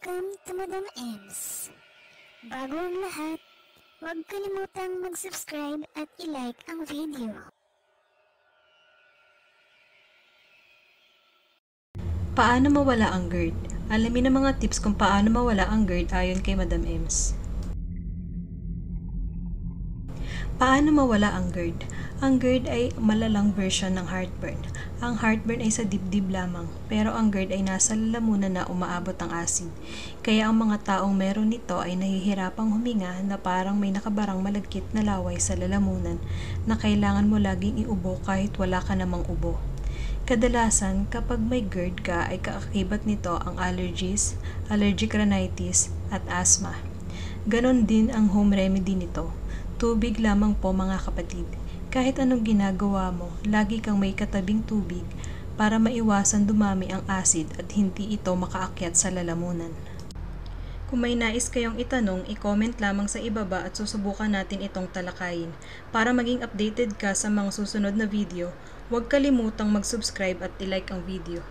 Welcome to Madam Ems. Bago ang lahat, huwag kalimutang mag-subscribe at i-like ang video. Paano mawala ang GERD? Alamin ang mga tips kung paano mawala ang GERD ayon kay Madam Ems. Paano mawala ang GERD? Ang GERD ay malalang version ng heartburn. Ang heartburn ay sa dibdib lamang, pero ang GERD ay nasa lalamunan na umaabot ang acid. Kaya ang mga taong meron nito ay nahihirapang huminga na parang may nakabarang malagkit na laway sa lalamunan na kailangan mo laging iubo kahit wala ka namang ubo. Kadalasan, kapag may GERD ka ay kaakibat nito ang allergies, allergic rhinitis, at asthma. Ganon din ang home remedy nito. Tubig lamang po mga kapatid. Kahit anong ginagawa mo, lagi kang may katabing tubig para maiwasan dumami ang acid at hindi ito makaakyat sa lalamunan. Kung may nais kayong itanong, i-comment lamang sa ibaba at susubukan natin itong talakayin. Para maging updated ka sa mga susunod na video, huwag kalimutang mag-subscribe at i-like ang video.